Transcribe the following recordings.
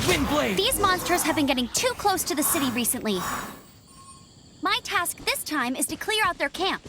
Wind blade! These monsters have been getting too close to the city recently. My task this time is to clear out their camp.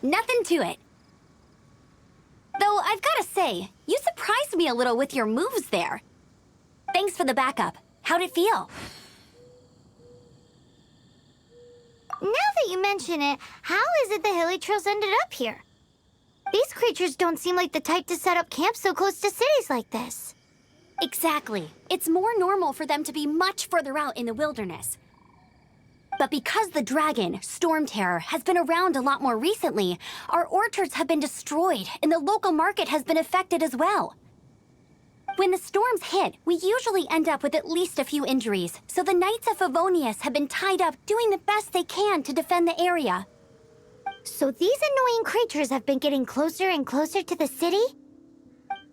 Nothing to it. Though I've got to say, you surprised me a little with your moves there. Thanks for the backup. How'd it feel? Now that you mention it, how is it the Hilly Trails ended up here? These creatures don't seem like the type to set up camp so close to cities like this. Exactly. It's more normal for them to be much further out in the wilderness. But because the dragon, Storm Terror, has been around a lot more recently, our orchards have been destroyed and the local market has been affected as well. When the storms hit, we usually end up with at least a few injuries, so the Knights of Favonius have been tied up doing the best they can to defend the area. So these annoying creatures have been getting closer and closer to the city?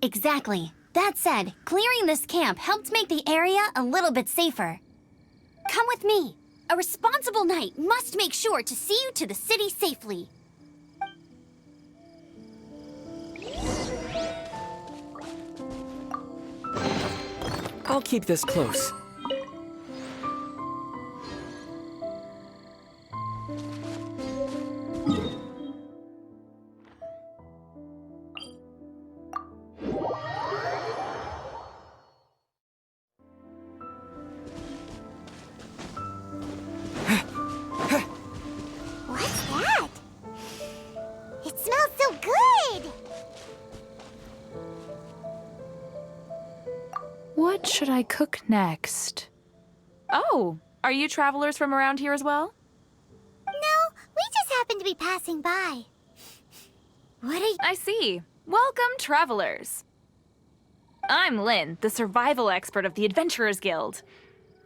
Exactly. That said, clearing this camp helped make the area a little bit safer. Come with me. A responsible knight must make sure to see you to the city safely. I'll keep this close. What's that? It smells so good! What should I cook next? Oh, are you travelers from around here as well? No, we just happen to be passing by. What are you... I see. Welcome, travelers. I'm Lynn, the survival expert of the Adventurers Guild.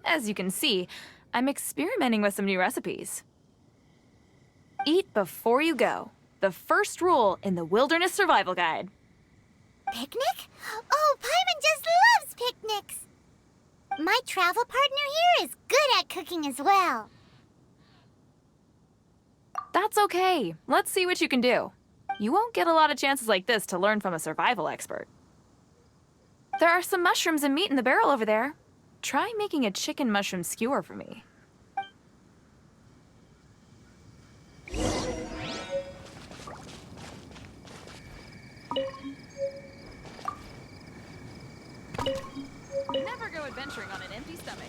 As you can see, I'm experimenting with some new recipes. Eat before you go. The first rule in the Wilderness Survival Guide. Picnic? Oh, Paimon just loves picnics! My travel partner here is good at cooking as well. That's okay. Let's see what you can do. You won't get a lot of chances like this to learn from a survival expert. There are some mushrooms and meat in the barrel over there. Try making a chicken mushroom skewer for me. Never go adventuring on an empty stomach.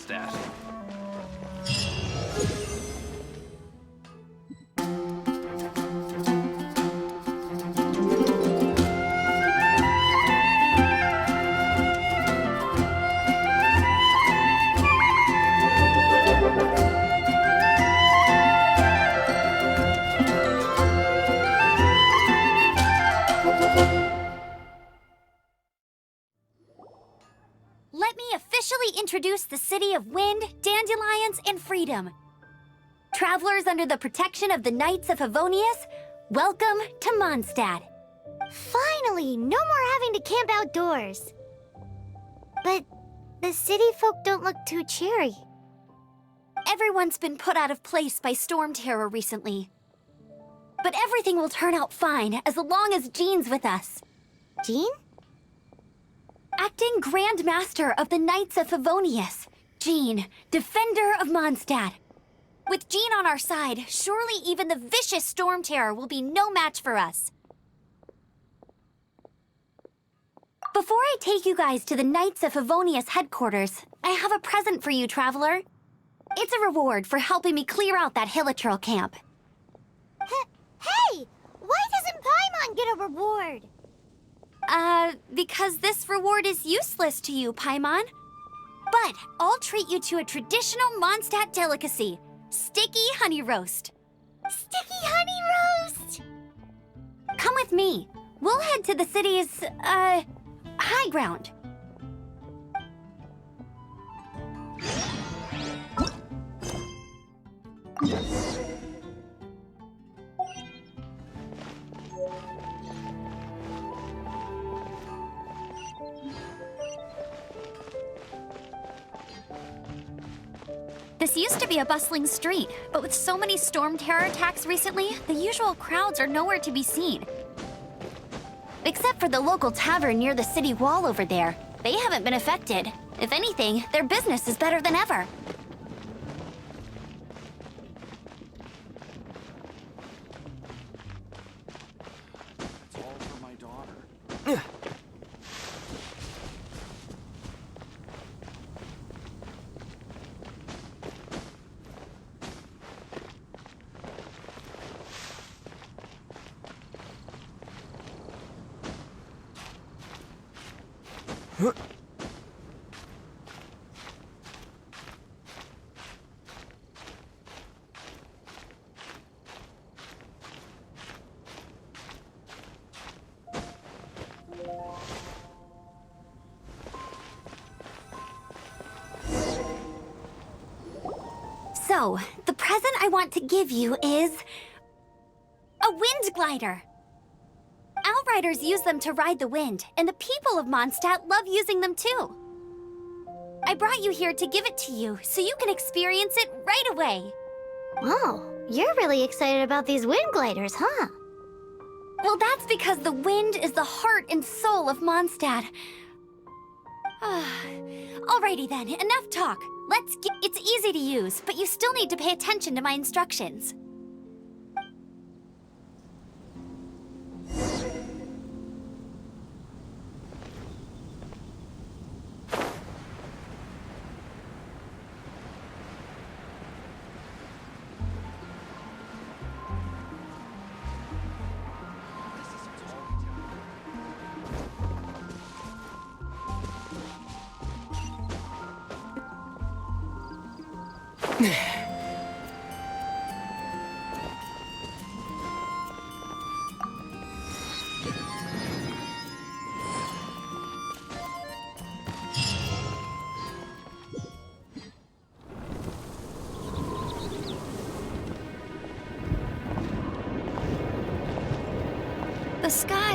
Mondstadt. Let me officially introduce the city of wind, dandelions, and freedom. Travelers under the protection of the Knights of Favonius, welcome to Mondstadt. Finally, no more having to camp outdoors. But the city folk don't look too cheery. Everyone's been put out of place by storm terror recently. But everything will turn out fine as long as Jean's with us. Jean? Acting Grand Master of the Knights of Favonius, Jean, Defender of Mondstadt. With Jean on our side, surely even the vicious storm terror will be no match for us. Before I take you guys to the Knights of Favonius headquarters, I have a present for you, Traveler. It's a reward for helping me clear out that Hilitril camp. Hey! Why doesn't Paimon get a reward? Because this reward is useless to you, Paimon. But I'll treat you to a traditional Mondstadt delicacy, sticky honey roast. Sticky honey roast! Come with me. We'll head to the city's, high ground. This used to be a bustling street, but with so many storm terror attacks recently, the usual crowds are nowhere to be seen. Except for the local tavern near the city wall over there. They haven't been affected. If anything, their business is better than ever. It's all for my daughter. So, the present I want to give you is a wind glider. Outriders use them to ride the wind, and the people of Mondstadt love using them too. I brought you here to give it to you, so you can experience it right away. Wow, you're really excited about these wind gliders, huh? Well, that's because the wind is the heart and soul of Mondstadt. Alrighty then, enough talk. It's easy to use, but you still need to pay attention to my instructions. The sky.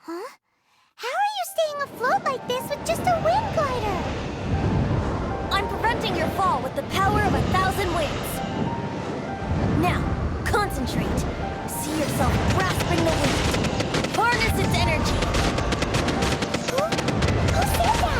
Huh? How are you staying afloat like this with just a wind glider? I'm preventing your fall with the power of 1,000 wings. Now, concentrate. See yourself grasping the wind. Harness its energy. Who said that?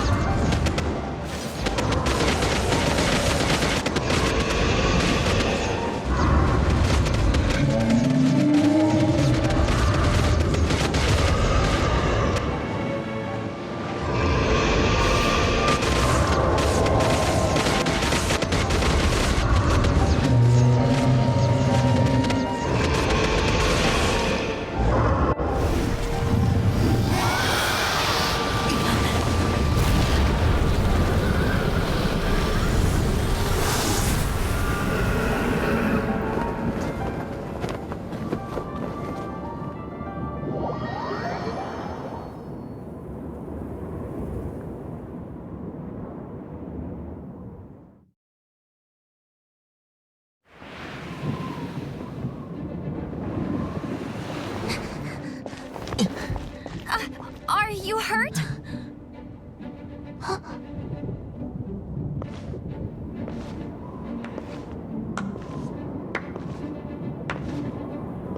Are you hurt?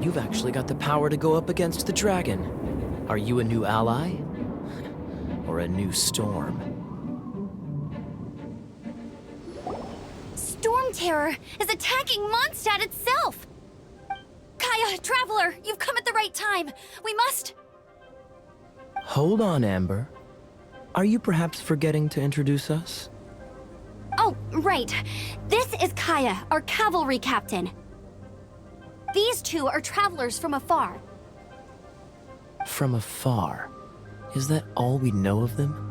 You've actually got the power to go up against the dragon. Are you a new ally? Or a new storm? Storm Terror is attacking Mondstadt itself! Kaya, Traveler, you've come at the right time. We must... Hold on, Amber. Are you perhaps forgetting to introduce us? Oh, right. This is Kaya, our cavalry captain. These two are travelers from afar. From afar. Is that all we know of them?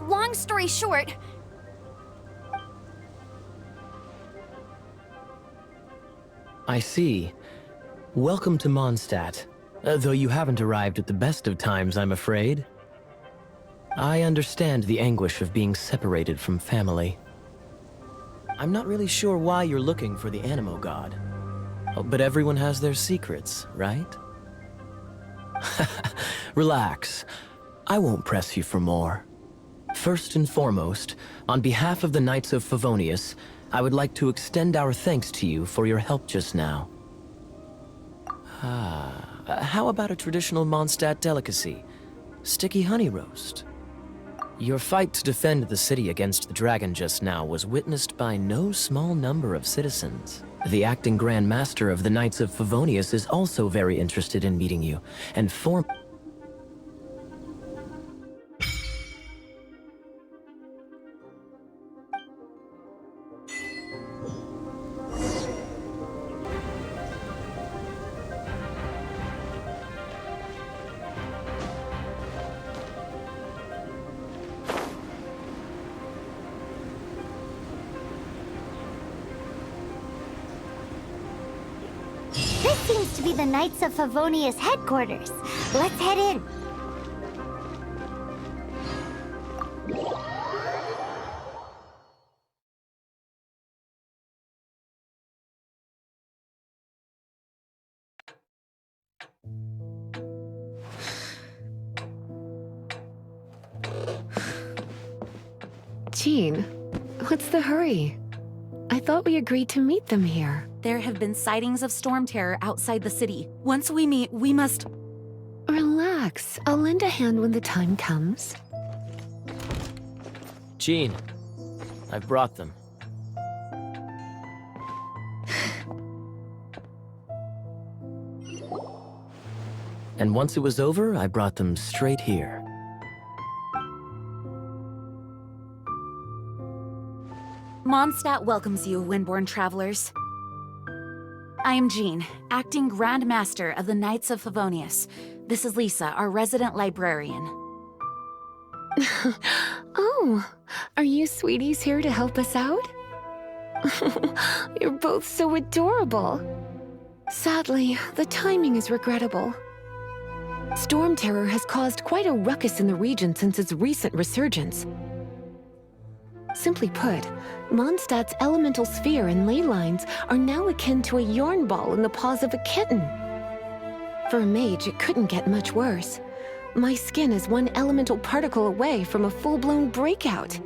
Long story short... I see. Welcome to Mondstadt. Though you haven't arrived at the best of times, I'm afraid. I understand the anguish of being separated from family. I'm not really sure why you're looking for the Animo God. But everyone has their secrets, right? Relax. I won't press you for more. First and foremost, on behalf of the Knights of Favonius, I would like to extend our thanks to you for your help just now. How about a traditional Mondstadt delicacy? Sticky honey roast. Your fight to defend the city against the dragon just now was witnessed by no small number of citizens. The acting Grand Master of the Knights of Favonius is also very interested in meeting you, and This seems to be the Knights of Favonius headquarters. Let's head in. Jean, what's the hurry? I thought we agreed to meet them here. There have been sightings of storm terror outside the city. Once we meet, we must... Relax. I'll lend a hand when the time comes. Jean, I've brought them. And once it was over, I brought them straight here. Mondstadt welcomes you, Windborn travelers. I am Jean, acting Grand Master of the Knights of Favonius. This is Lisa, our resident librarian. Oh, are you sweeties here to help us out? You're both so adorable. Sadly, the timing is regrettable. Storm terror has caused quite a ruckus in the region since its recent resurgence. Simply put, Mondstadt's elemental sphere and ley lines are now akin to a yarn ball in the paws of a kitten. For a mage, it couldn't get much worse. My skin is one elemental particle away from a full-blown breakout.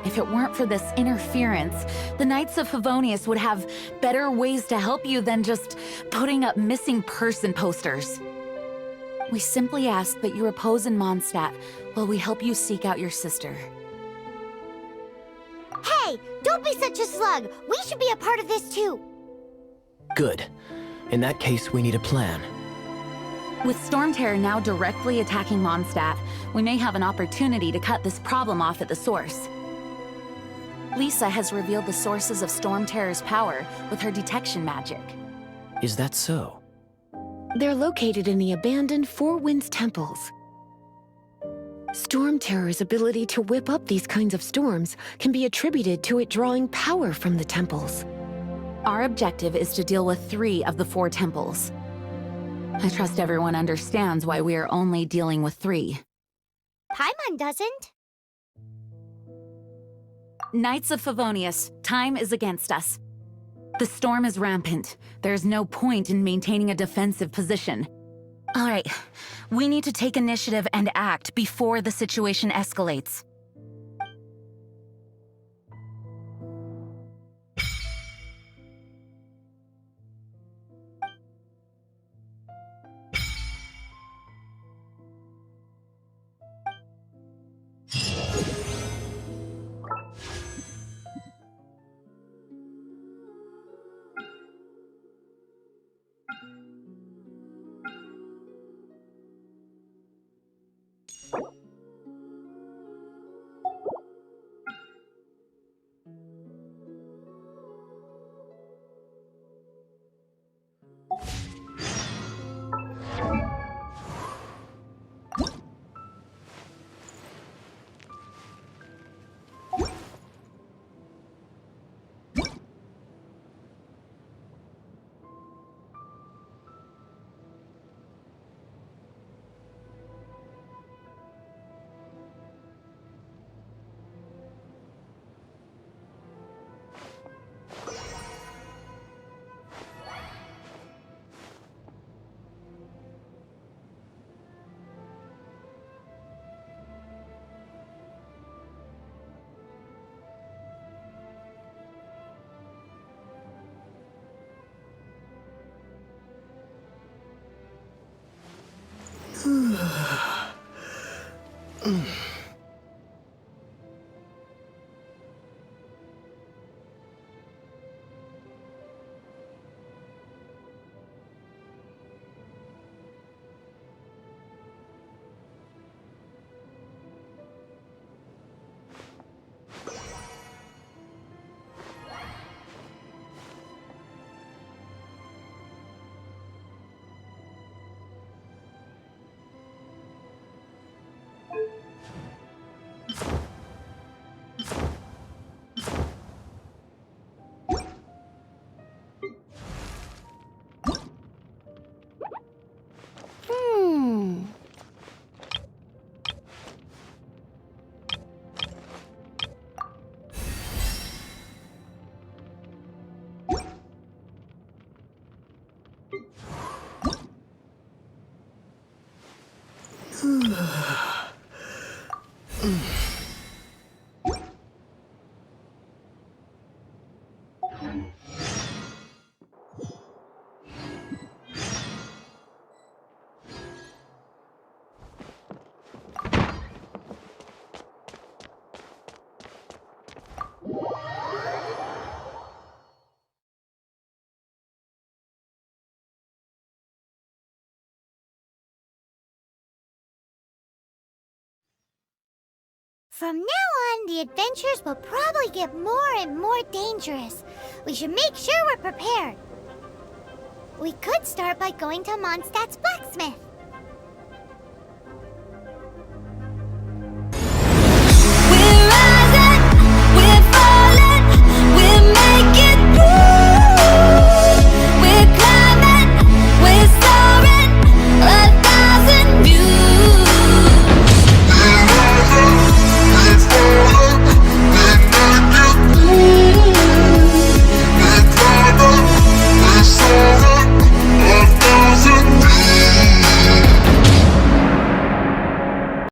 If it weren't for this interference, the Knights of Favonius would have better ways to help you than just putting up missing person posters. We simply ask that you repose in Mondstadt while we help you seek out your sister. Hey, don't be such a slug. We should be a part of this too. Good. In that case, we need a plan. With Storm Terror now directly attacking Mondstadt, we may have an opportunity to cut this problem off at the source. Lisa has revealed the sources of Storm Terror's power with her detection magic. Is that so? They're located in the abandoned Four Winds temples. Storm Terror's ability to whip up these kinds of storms can be attributed to it drawing power from the temples. Our objective is to deal with 3 of the 4 temples. I trust everyone understands why we are only dealing with 3. Paimon doesn't. Knights of Favonius, time is against us. The storm is rampant. There's no point in maintaining a defensive position. All right, we need to take initiative and act before the situation escalates. From now on, the adventures will probably get more and more dangerous. We should make sure we're prepared. We could start by going to Mondstadt's blacksmith.